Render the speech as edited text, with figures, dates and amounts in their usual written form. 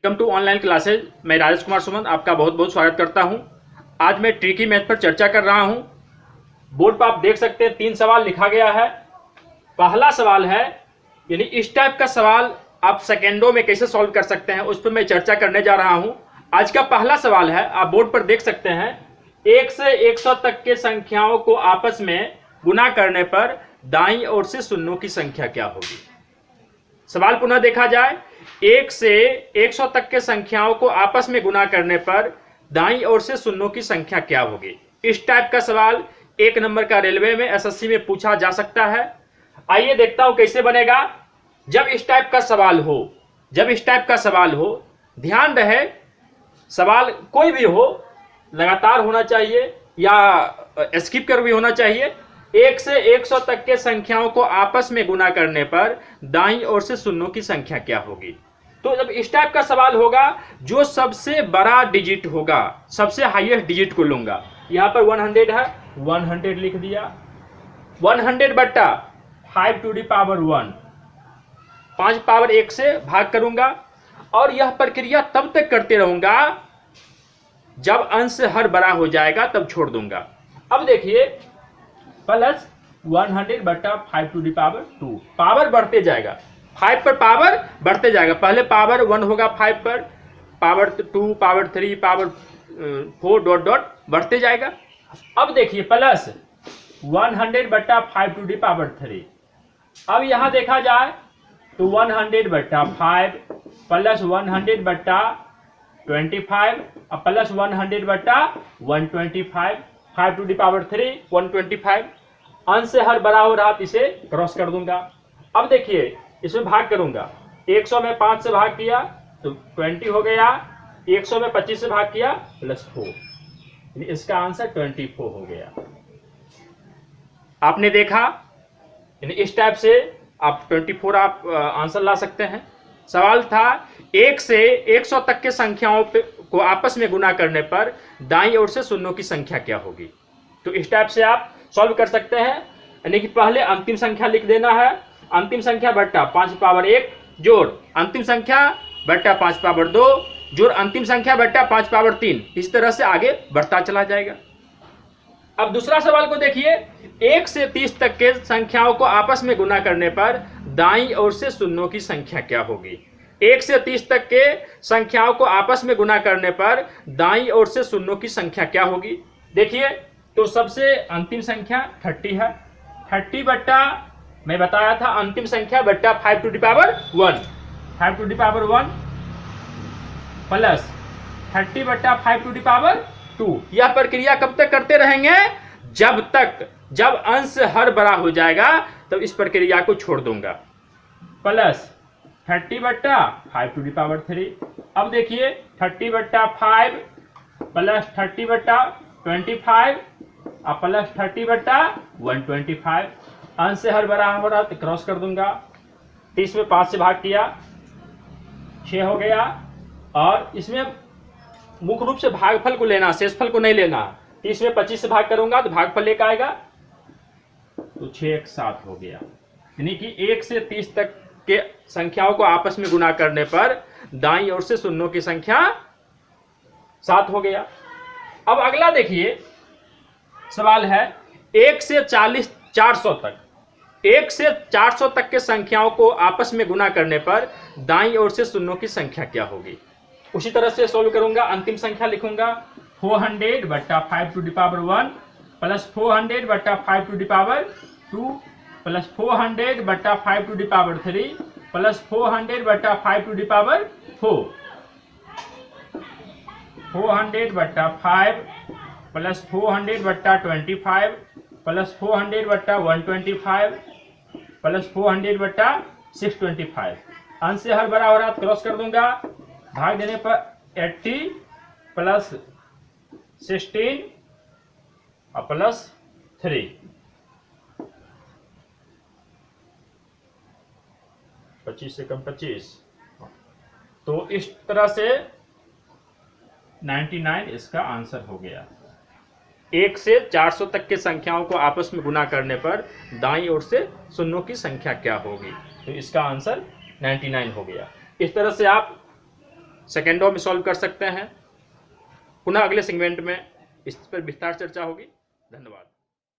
Welcome to online classes. मैं राजेश कुमार सुमन आपका बहुत बहुत स्वागत करता हूं। आज मैं ट्रिकी मैथ पर चर्चा कर रहा हूं। बोर्ड पर आप देख सकते हैं 3 सवाल लिखा गया है। पहला सवाल है, यानी इस टाइप का सवाल आप सेकेंडों में कैसे सॉल्व कर सकते हैं, उस पर मैं चर्चा करने जा रहा हूं। आज का पहला सवाल है, आप बोर्ड पर देख सकते हैं, 1 से 100 तक के संख्याओं को आपस में गुना करने पर दाईं ओर से शून्यों की संख्या क्या होगी। सवाल पुनः देखा जाए, 1 से 100 तक के संख्याओं को आपस में गुना करने पर दाईं ओर से शून्यों की संख्या क्या होगी। इस टाइप का सवाल 1 नंबर का रेलवे में एसएससी में पूछा जा सकता है। आइए देखता हूं कैसे बनेगा। जब इस टाइप का सवाल हो, ध्यान रहे सवाल कोई भी हो, लगातार होना चाहिए या स्किप कर भी होना चाहिए। 1 से 100 तक के संख्याओं को आपस में गुना करने पर दाईं ओर से शून्यों की संख्या क्या होगी। तो जब इस टाइप का सवाल होगा, जो सबसे बड़ा डिजिट होगा, सबसे हाईएस्ट डिजिट को लूंगा। यहां पर 100 है, 100 लिख दिया। 100 बट्टा 5 टू द पावर 1, 5 पावर 1 से भाग करूंगा और यह प्रक्रिया तब तक करते रहूंगा जब अंश हर बड़ा हो जाएगा, तब छोड़ दूंगा। अब देखिए, प्लस 100 बट्टा 5 टू द पावर 2, पावर बढ़ते जाएगा, 5 पर पावर बढ़ते जाएगा। पहले पावर 1 होगा 5 पर, power 2, power 3, power 4 dot dot बढ़ते जाएगा। अब देखिए, प्लस 100 बट्टा 5 टू द पावर 3। अब यहां देखा जाए तो 100 बट्टा 5 प्लस 100 बट्टा 25 और प्लस 100 बट्टा 125, 5 टू द पावर 3 125। अंश से हर बड़ा हो रहा, इसे क्रॉस कर दूंगा। अब देखिए, इसमें भाग करूंगा। 100 में 5 से भाग किया तो 20 हो गया, 100 में 25 से भाग किया प्लस 4, इसका आंसर 24 हो गया। आपने देखा, इस टाइप से आप 24 आप आंसर ला सकते हैं। सवाल था 1 से 100 तक के संख्याओं को आपस में गुना करने पर दाईं ओर से शून्यों की संख्या क्या होगी। तो इस टाइप से आप सॉल्व कर सकते हैं। यानी कि पहले अंतिम संख्या लिख देना है, अंतिम संख्या बट्टा 5 पावर 1 जोड़ अंतिम संख्या बट्टा 5 पावर 2 जोड़ अंतिम संख्या बट्टा 5 पावर 3, इस तरह से आगे बढ़ता चला जाएगा। अब दूसरा सवाल को देखिए, 1 से 30 तक के संख्याओं को आपस में गुना करने पर दाईं ओर से शून्यों की संख्या क्या होगी। 1 से 30 तक के संख्याओं को आपस में गुना करने पर दाईं ओर से शून्यों की संख्या क्या होगी। देखिए, तो सबसे अंतिम संख्या 30 है, 30 बट्टा मैं बताया था अंतिम संख्या बट्टा 5 to the power 1, 5 to the power 1 plus 30 बट्टा 5 टू द पावर 2। यह प्रक्रिया कब तक करते रहेंगे, जब अंश हर बड़ा हो जाएगा, तब इस प्रक्रिया को छोड़ दूंगा। प्लस 30 बट्टा 5 टू द पावर 3। अब देखिए, 30 बट्टा 5 प्लस 30 बट्टा 25 और प्लस 30 बट्टा 125। अंश से हर बड़ा हो रहा तो क्रॉस कर दूंगा। 30 में 5 से भाग किया 6 हो गया, और इसमें मुख्य रूप से भागफल को लेना, शेषफल को नहीं लेना। 30 में 25 से भाग करूंगा तो भागफल लेकर आएगा, तो 6 एक 7 हो गया। यानी कि 1 से 30 तक के संख्याओं को आपस में गुना करने पर दाईं ओर से शून्यों की संख्या 7 हो गया। अब अगला देखिए, सवाल है 1 से 400 तक, 1 से 400 तक के संख्याओं को आपस में गुना करने पर दाईं ओर से शून्यों की संख्या क्या होगी। उसी तरह से सोल्व करूंगा। अंतिम संख्या लिखूंगा 400 बट्टा 5 टू द पावर 1 प्लस 400 बट्टा 5 टू द पावर 2 प्लस 400 बट्टा 5 टू द पावर 3 प्लस 400 बट्टा 5 टू द पावर 4, 400 बट्टा 5 प्लस 400 बट्टा 25 प्लस 400 बट्टा 125 प्लस 400 बट्टा 625। अंश से हर बड़ा हो रहा, क्रॉस कर दूंगा। भाग देने पर 80 प्लस 16 और प्लस 3, 25 से कम 25। तो इस तरह से 99 इसका आंसर हो गया। 1 से 400 तक के संख्याओं को आपस में गुना करने पर दाईं ओर से शून्यों की संख्या क्या होगी। तो इसका आंसर 99 हो गया। इस तरह से आप सेकेंडों में सॉल्व कर सकते हैं। पुनः अगले सेगमेंट में इस पर विस्तार चर्चा होगी। धन्यवाद।